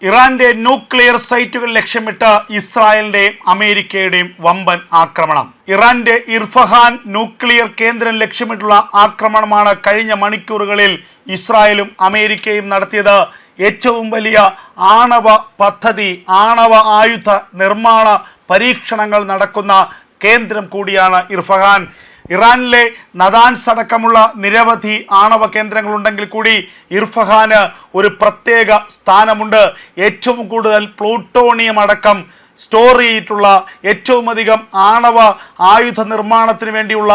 ഇറാന്റെ ന്യൂക്ലിയർ സൈറ്റുകൾ ലക്ഷ്യമിട്ട് ഇസ്രായേലിന്റെയും അമേരിക്കയുടെയും വമ്പൻ ആക്രമണം. ഇറാന്റെ ഇർഫഹാൻ ന്യൂക്ലിയർ കേന്ദ്രം ലക്ഷ്യമിട്ടുള്ള ആക്രമണമാണ് കഴിഞ്ഞ മണിക്കൂറുകളിൽ ഇസ്രായേലും അമേരിക്കയും നടത്തിയത്. ഏറ്റവും വലിയ ആണവ പദ്ധതി, ആണവ ആയുധ നിർമ്മാണ പരീക്ഷണങ്ങൾ നടക്കുന്ന കേന്ദ്രം കൂടിയാണ് ഇർഫഹാൻ. ഇറാനിലെ നദാൻസ് അടക്കമുള്ള നിരവധി ആണവ കേന്ദ്രങ്ങളുണ്ടെങ്കിൽ കൂടി ഇർഫഹാന് ഒരു പ്രത്യേക സ്ഥാനമുണ്ട്. ഏറ്റവും കൂടുതൽ പ്ലൂട്ടോണിയം അടക്കം സ്റ്റോർ ചെയ്തിട്ടുള്ള, ഏറ്റവും അധികം ആണവ ആയുധ നിർമ്മാണത്തിന് വേണ്ടിയുള്ള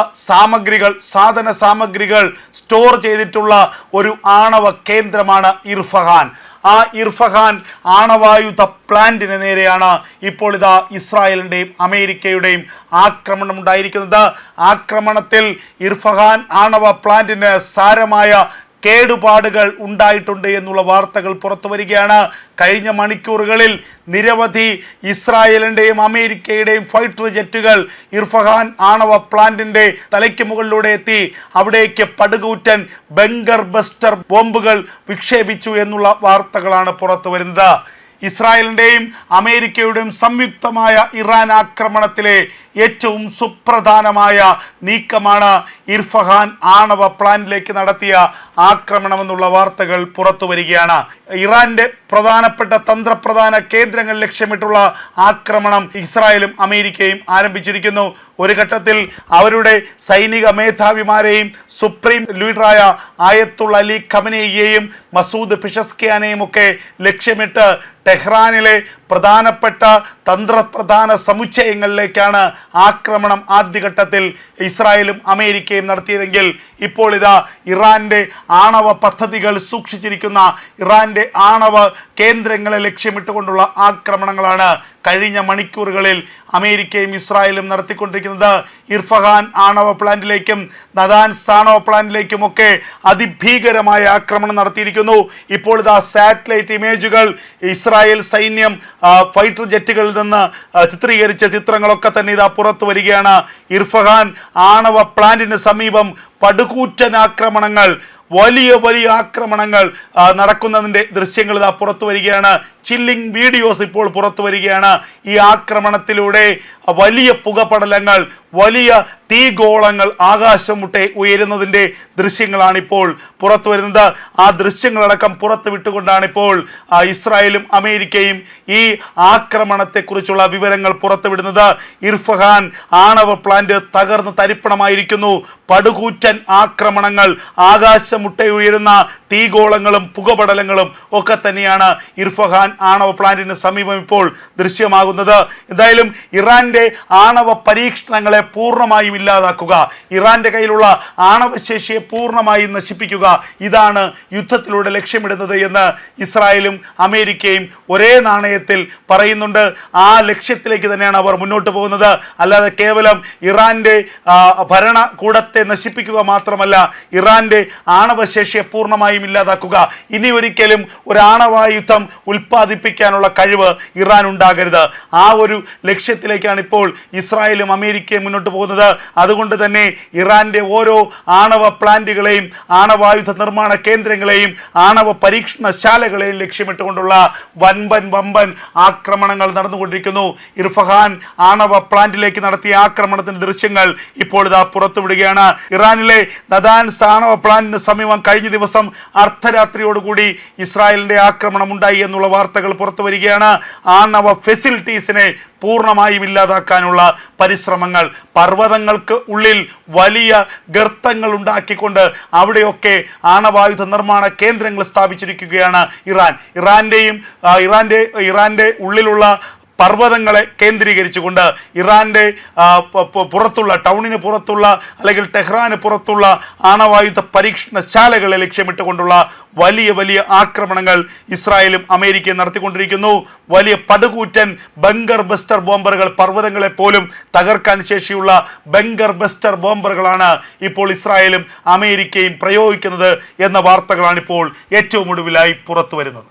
സാധന സാമഗ്രികൾ സ്റ്റോർ ചെയ്തിട്ടുള്ള ഒരു ആണവ കേന്ദ്രമാണ് ഇർഫഹാൻ. ആ ഇർഫഹാൻ ആണവായുധ പ്ലാന്റിന് നേരെയാണ് ഇപ്പോൾ ഇതാ ഇസ്രായേലിൻ്റെയും അമേരിക്കയുടെയും ആക്രമണം ഉണ്ടായിരിക്കുന്നത്. ആക്രമണത്തിൽ ഇർഫഹാൻ ആണവ പ്ലാന്റിന് സാരമായ കേടുപാടുകൾ ഉണ്ടായിട്ടുണ്ട് എന്നുള്ള വാർത്തകൾ പുറത്തു വരികയാണ്. കഴിഞ്ഞ മണിക്കൂറുകളിൽ നിരവധി ഇസ്രായേലിൻ്റെയും അമേരിക്കയുടെയും ഫൈറ്റർ ജെറ്റുകൾ ഇർഫഹാൻ ആണവ പ്ലാന്റിൻ്റെ തലയ്ക്ക് മുകളിലൂടെ എത്തി അവിടേക്ക് പടുകൂറ്റൻ ബങ്കർ ബസ്റ്റർ ബോംബുകൾ വിക്ഷേപിച്ചു എന്നുള്ള വാർത്തകളാണ് പുറത്തു വരുന്നത്. ഇസ്രായേലിൻ്റെയും അമേരിക്കയുടെയും സംയുക്തമായ ഇറാൻ ആക്രമണത്തിലെ ഏറ്റവും സുപ്രധാനമായ നീക്കമാണ് ഇർഫഹാൻ ആണവ പ്ലാന്റിലേക്ക് നടത്തിയ ആക്രമണമെന്നുള്ള വാർത്തകൾ പുറത്തു വരികയാണ്. ഇറാന്റെ പ്രധാനപ്പെട്ട തന്ത്രപ്രധാന കേന്ദ്രങ്ങൾ ലക്ഷ്യമിട്ടുള്ള ആക്രമണം ഇസ്രായേലും അമേരിക്കയും ആരംഭിച്ചിരിക്കുന്നു. ഒരു ഘട്ടത്തിൽ അവരുടെ സൈനിക മേധാവിമാരെയും സുപ്രീം ലീഡറായ ആയത്തുള്ള അലി ഖമനേയിയെയും മസൂദ് പിഷസ്കിയാനെയും ഒക്കെ ലക്ഷ്യമിട്ട് ടെഹ്റാനിലെ പ്രധാനപ്പെട്ട തന്ത്രപ്രധാന സമുച്ചയങ്ങളിലേക്കാണ് ആക്രമണം ആദ്യഘട്ടത്തിൽ ഇസ്രായേലും അമേരിക്കയും നടത്തിയതെങ്കിൽ ഇപ്പോൾ ഇതാ ഇറാന്റെ ആണവ പദ്ധതികൾ സൂക്ഷിച്ചിരിക്കുന്ന ഇറാന്റെ ആണവ കേന്ദ്രങ്ങളെ ലക്ഷ്യമിട്ടുകൊണ്ടുള്ള ആക്രമണങ്ങളാണ് കഴിഞ്ഞ മണിക്കൂറുകളിൽ അമേരിക്കയും ഇസ്രായേലും നടത്തിക്കൊണ്ടിരിക്കുന്നത്. ഇർഫഹാൻ ആണവ പ്ലാന്റിലേക്കും നദാൻസ് ആണവ പ്ലാന്റിലേക്കുമൊക്കെ അതിഭീകരമായ ആക്രമണം നടത്തിയിരിക്കുന്നു. ഇപ്പോൾ ഇതാ സാറ്റലൈറ്റ് ഇമേജുകൾ ഇസ്രായേൽ സൈന്യം ഫൈറ്റർ ജെറ്റുകളിൽ നിന്ന് ചിത്രീകരിച്ച ചിത്രങ്ങളൊക്കെ തന്നെ ഇതാ പുറത്തു വരികയാണ്. ഇർഫഹാൻ ആണവ പ്ലാന്റിന് സമീപം പടുകൂറ്റൻ ആക്രമണങ്ങൾ, വലിയ വലിയ ആക്രമണങ്ങൾ നടക്കുന്നതിൻ്റെ ദൃശ്യങ്ങൾ ഇതാ പുറത്തു വരികയാണ്. ചില്ലിംഗ് വീഡിയോസ് ഇപ്പോൾ പുറത്തു വരികയാണ്. ഈ ആക്രമണത്തിലൂടെ വലിയ പുകപടലങ്ങൾ, വലിയ തീഗോളങ്ങൾ ആകാശം മുട്ടെ ഉയരുന്നതിൻ്റെ ദൃശ്യങ്ങളാണ് ഇപ്പോൾ പുറത്തു വരുന്നത്. ആ ദൃശ്യങ്ങളടക്കം പുറത്തു വിട്ടുകൊണ്ടാണ് ഇപ്പോൾ ഇസ്രായേലും അമേരിക്കയും ഈ ആക്രമണത്തെക്കുറിച്ചുള്ള വിവരങ്ങൾ പുറത്തുവിടുന്നത്. ഇർഫഹാൻ ആണവ പ്ലാന്റ് തകർന്ന് തരിപ്പണമായിരിക്കുന്നു. പടുകൂറ്റൻ ആക്രമണങ്ങൾ, ആകാശം മുട്ടെ ഉയരുന്ന തീഗോളങ്ങളും പുകപടലങ്ങളും ഒക്കെ തന്നെയാണ് ഇർഫഹാൻ ആണവ പ്ലാന്റിന് സമീപം ഇപ്പോൾ ദൃശ്യമാകുന്നത്. എന്തായാലും ഇറാന്റെ ആണവ പരീക്ഷണങ്ങളെ പൂർണ്ണമായും ഇല്ലാതാക്കുക, ഇറാന്റെ കയ്യിലുള്ള ആണവശേഷിയെ പൂർണ്ണമായും നശിപ്പിക്കുക, ഇതാണ് യുദ്ധത്തിലൂടെ ലക്ഷ്യമിടുന്നത് എന്ന് ഇസ്രായേലും അമേരിക്കയും ഒരേ നാണയത്തിൽ പറയുന്നുണ്ട്. ആ ലക്ഷ്യത്തിലേക്ക് തന്നെയാണ് അവർ മുന്നോട്ട് പോകുന്നത്. അല്ലാതെ കേവലം ഇറാന്റെ ഭരണകൂടത്തെ നശിപ്പിക്കുക മാത്രമല്ല, ഇറാന്റെ ആണവശേഷിയെ പൂർണ്ണമായും ഇല്ലാതാക്കുക. ഇനി ഒരിക്കലും ഒരു ആണവായുധം ഉൽപ്പാദിപ്പിക്കാനുള്ള കഴിവ് ഇറാൻ ഉണ്ടാകരുത്. ആ ഒരു ലക്ഷ്യത്തിലേക്കാണ് ഇപ്പോൾ ഇസ്രായേലും അമേരിക്കയും മുന്നോട്ട് പോകുന്നത്. അതുകൊണ്ട് തന്നെ ഇറാന്റെ ഓരോ ആണവ പ്ലാന്റുകളെയും, ആണവായുധ നിർമ്മാണ കേന്ദ്രങ്ങളെയും, ആണവ പരീക്ഷണശാലകളെയും ലക്ഷ്യമിട്ടുകൊണ്ടുള്ള വമ്പൻ ആക്രമണങ്ങൾ നടന്നുകൊണ്ടിരിക്കുന്നു. ഇർഫഹാൻ ആണവ പ്ലാന്റിലേക്ക് നടത്തിയ ആക്രമണത്തിന്റെ ദൃശ്യങ്ങൾ ഇപ്പോൾ ഇതാ പുറത്തുവിടുകയാണ്. ഇറാനിലെ നദാൻസ് ആണവ പ്ലാന്റിന് സമീപം കഴിഞ്ഞ ദിവസം അർദ്ധരാത്രിയോടുകൂടി ഇസ്രായേലിന്റെ ആക്രമണം ഉണ്ടായി എന്നുള്ള വാർത്തകൾ പുറത്തു വരികയാണ്. ആണവ ഫെസിലിറ്റീസിനെ പൂർണ്ണമായും ഇല്ലാതാക്കാനുള്ള പരിശ്രമങ്ങൾ, പർവ്വതങ്ങൾക്ക് ഉള്ളിൽ വലിയ ഗർത്തങ്ങൾ ഉണ്ടാക്കിക്കൊണ്ട് അവിടെയൊക്കെ ആണവായുധ നിർമ്മാണ കേന്ദ്രങ്ങൾ സ്ഥാപിച്ചിരിക്കുകയാണ് ഇറാന്റെ ഉള്ളിലുള്ള പർവ്വതങ്ങളെ കേന്ദ്രീകരിച്ചുകൊണ്ട് ഇറാന്റെ പുറത്തുള്ള, ടൗണിന് പുറത്തുള്ള അല്ലെങ്കിൽ ടെഹ്റാന് പുറത്തുള്ള ആണവായുധ പരീക്ഷണശാലകളെ ലക്ഷ്യമിട്ടുകൊണ്ടുള്ള വലിയ ആക്രമണങ്ങൾ ഇസ്രായേലും അമേരിക്കയും നടത്തിക്കൊണ്ടിരിക്കുന്നു. വലിയ പടുകൂറ്റൻ ബങ്കർ ബസ്റ്റർ ബോംബറുകൾ, പർവ്വതങ്ങളെ പോലും തകർക്കാൻ ശേഷിയുള്ള ബങ്കർ ബസ്റ്റർ ബോംബറുകളാണ് ഇപ്പോൾ ഇസ്രായേലും അമേരിക്കയും പ്രയോഗിക്കുന്നത് എന്ന വാർത്തകളാണ് ഇപ്പോൾ ഏറ്റവും ഒടുവിലായി പുറത്തു വരുന്നത്.